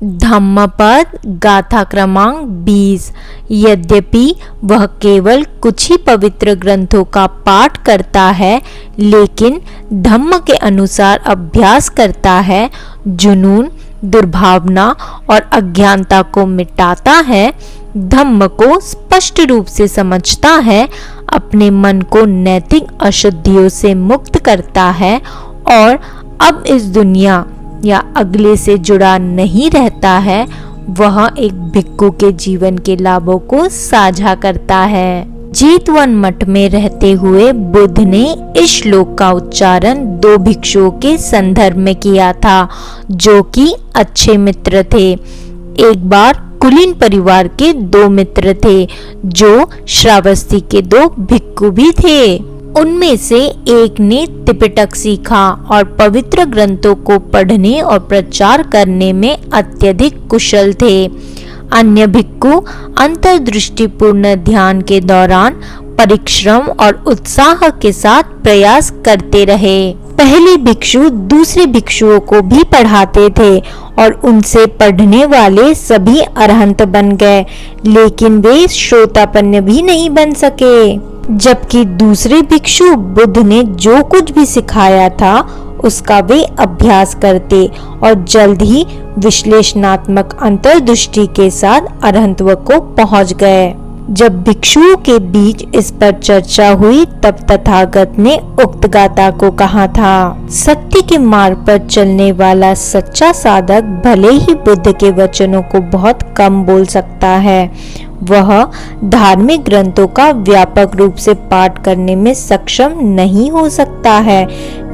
धम्मपद गाथा क्रमांक 20। यद्यपि वह केवल कुछ ही पवित्र ग्रंथों का पाठ करता है, लेकिन धम्म के अनुसार अभ्यास करता है, जुनून, दुर्भावना और अज्ञानता को मिटाता है, धम्म को स्पष्ट रूप से समझता है, अपने मन को नैतिक अशुद्धियों से मुक्त करता है और अब इस दुनिया या अगले से जुड़ा नहीं रहता है, वह एक भिक्षु के जीवन के लाभों को साझा करता है। जेतवन मठ में रहते हुए बुद्ध ने इस श्लोक का उच्चारण 2 भिक्षुओं के संदर्भ में किया था, जो कि अच्छे मित्र थे। एक बार कुलीन परिवार के 2 मित्र थे, जो श्रावस्ती के 2 भिक्षु भी थे। उनमें से एक ने त्रिपिटक सीखा और पवित्र ग्रंथों को पढ़ने और प्रचार करने में अत्यधिक कुशल थे। अन्य भिक्षु अंतर्दृष्टिपूर्ण ध्यान के दौरान परिश्रम और उत्साह के साथ प्रयास करते रहे। पहले भिक्षु दूसरे भिक्षुओं को भी पढ़ाते थे और उनसे पढ़ने वाले सभी अरहंत बन गए, लेकिन वे श्रोतापन्न भी नहीं बन सके। जबकि दूसरे भिक्षु बुद्ध ने जो कुछ भी सिखाया था उसका वे अभ्यास करते और जल्द ही विश्लेषणात्मक अंतर्दृष्टि के साथ अरहंतत्व को पहुंच गए। जब भिक्षुओं के बीच इस पर चर्चा हुई, तब तथागत ने उक्त गाथा को कहा था, सत्य के मार्ग पर चलने वाला सच्चा साधक भले ही बुद्ध के वचनों को बहुत कम बोल सकता है, वह धार्मिक ग्रंथों का व्यापक रूप से पाठ करने में सक्षम नहीं हो सकता है,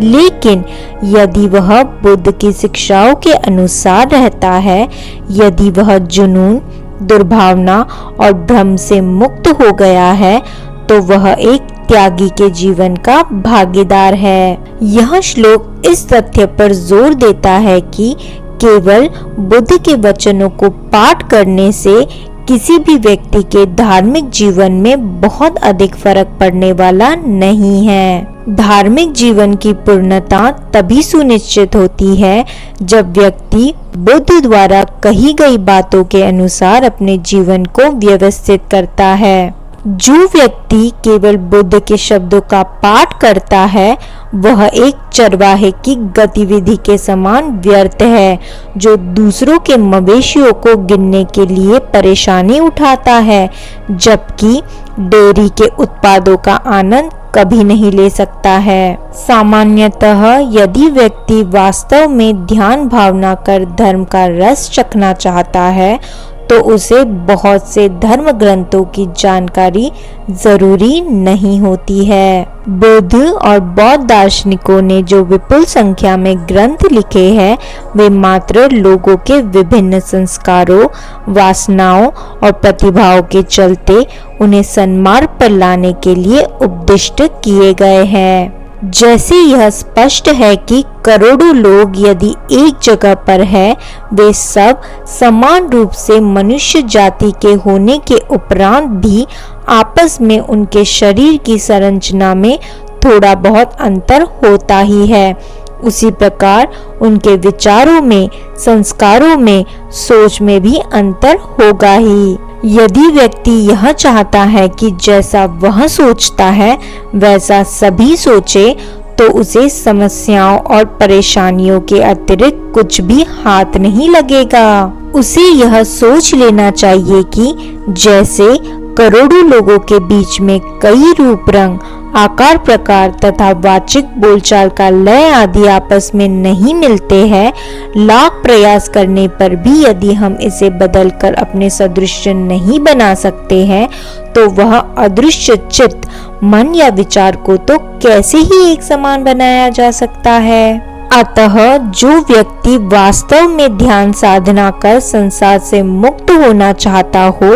लेकिन यदि वह बुद्ध की शिक्षाओं के अनुसार रहता है, यदि वह जुनून, दुर्भावना और भ्रम से मुक्त हो गया है, तो वह एक त्यागी के जीवन का भागीदार है। यह श्लोक इस तथ्य पर जोर देता है कि केवल बुद्ध के वचनों को पाठ करने से किसी भी व्यक्ति के धार्मिक जीवन में बहुत अधिक फर्क पड़ने वाला नहीं है। धार्मिक जीवन की पूर्णता तभी सुनिश्चित होती है जब व्यक्ति बुद्ध द्वारा कही गई बातों के अनुसार अपने जीवन को व्यवस्थित करता है। जो व्यक्ति केवल बुद्ध के शब्दों का पाठ करता है, वह एक चरवाहे की गतिविधि के समान व्यर्थ है, जो दूसरों के मवेशियों को गिनने के लिए परेशानी उठाता है, जबकि डेयरी के उत्पादों का आनंद कभी नहीं ले सकता है। सामान्यतः यदि व्यक्ति वास्तव में ध्यान भावना कर धर्म का रस चखना चाहता है, तो उसे बहुत से धर्म ग्रंथों की जानकारी जरूरी नहीं होती है। बुद्ध और बौद्ध दार्शनिकों ने जो विपुल संख्या में ग्रंथ लिखे हैं, वे मात्र लोगों के विभिन्न संस्कारों, वासनाओं और प्रतिभाओं के चलते उन्हें सन्मार्ग पर लाने के लिए उपदिष्ट किए गए हैं। जैसे यह स्पष्ट है कि करोड़ों लोग यदि एक जगह पर है, वे सब समान रूप से मनुष्य जाति के होने के उपरांत भी आपस में उनके शरीर की संरचना में थोड़ा बहुत अंतर होता ही है। उसी प्रकार उनके विचारों में, संस्कारों में, सोच में भी अंतर होगा ही। यदि व्यक्ति यह चाहता है कि जैसा वह सोचता है वैसा सभी सोचे, तो उसे समस्याओं और परेशानियों के अतिरिक्त कुछ भी हाथ नहीं लगेगा। उसे यह सोच लेना चाहिए कि जैसे करोड़ों लोगों के बीच में कई रूप, रंग, आकार, प्रकार तथा वाचिक बोलचाल का लय आदि आपस में नहीं मिलते हैं, लाख प्रयास करने पर भी यदि हम इसे बदलकर अपने सदृश नहीं बना सकते हैं, तो वह अदृश्य चित्त, मन या विचार को तो कैसे ही एक समान बनाया जा सकता है। अतः जो व्यक्ति वास्तव में ध्यान साधना कर संसार से मुक्त होना चाहता हो,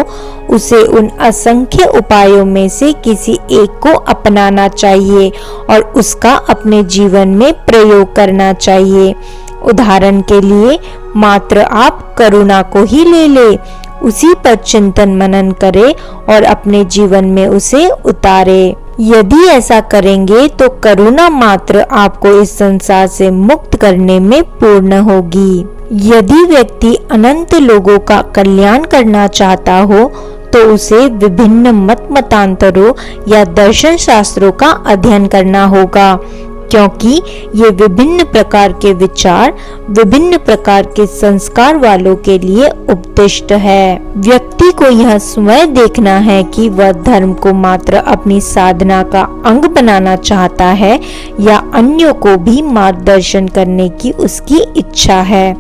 उसे उन असंख्य उपायों में से किसी एक को अपनाना चाहिए और उसका अपने जीवन में प्रयोग करना चाहिए। उदाहरण के लिए मात्र आप करुणा को ही ले ले, उसी पर चिंतन मनन करे और अपने जीवन में उसे उतारे। यदि ऐसा करेंगे तो करुणा मात्र आपको इस संसार से मुक्त करने में पूर्ण होगी। यदि व्यक्ति अनंत लोगों का कल्याण करना चाहता हो तो उसे विभिन्न मतांतरों या दर्शन शास्त्रों का अध्ययन करना होगा, क्योंकि ये विभिन्न प्रकार के विचार विभिन्न प्रकार के संस्कार वालों के लिए उपदिष्ट है। व्यक्ति को यह स्वयं देखना है कि वह धर्म को मात्र अपनी साधना का अंग बनाना चाहता है या अन्यों को भी मार्गदर्शन करने की उसकी इच्छा है।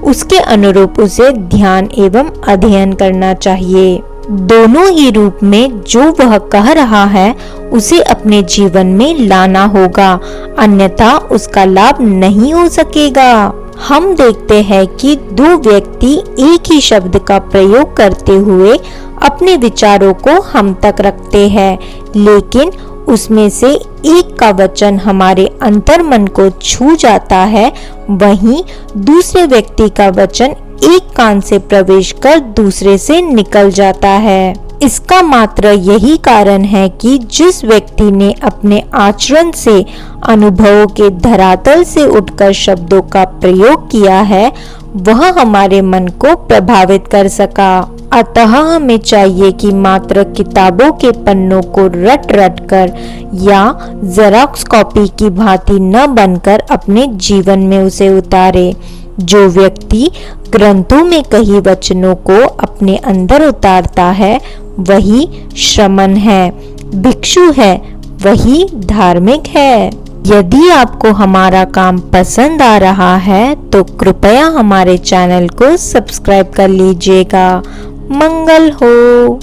उसके अनुरूप उसे ध्यान एवं अध्ययन करना चाहिए। दोनों ही रूप में जो वह कह रहा है उसे अपने जीवन में लाना होगा, अन्यथा उसका लाभ नहीं हो सकेगा। हम देखते हैं कि दो व्यक्ति एक ही शब्द का प्रयोग करते हुए अपने विचारों को हम तक रखते हैं, लेकिन उसमें से एक का वचन हमारे अंतर्मन को छू जाता है, वहीं दूसरे व्यक्ति का वचन एक कान से प्रवेश कर दूसरे से निकल जाता है। इसका मात्र यही कारण है कि जिस व्यक्ति ने अपने आचरण से अनुभवों के धरातल से उठकर शब्दों का प्रयोग किया है, वह हमारे मन को प्रभावित कर सका। अतः हमें चाहिए कि मात्र किताबों के पन्नों को रट रट कर या जेरॉक्स कॉपी की भांति न बनकर अपने जीवन में उसे उतारे। जो व्यक्ति ग्रंथों में कही वचनों को अपने अंदर उतारता है वही श्रमण है, भिक्षु है, वही धार्मिक है। यदि आपको हमारा काम पसंद आ रहा है तो कृपया हमारे चैनल को सब्सक्राइब कर लीजिएगा। मंगल हो।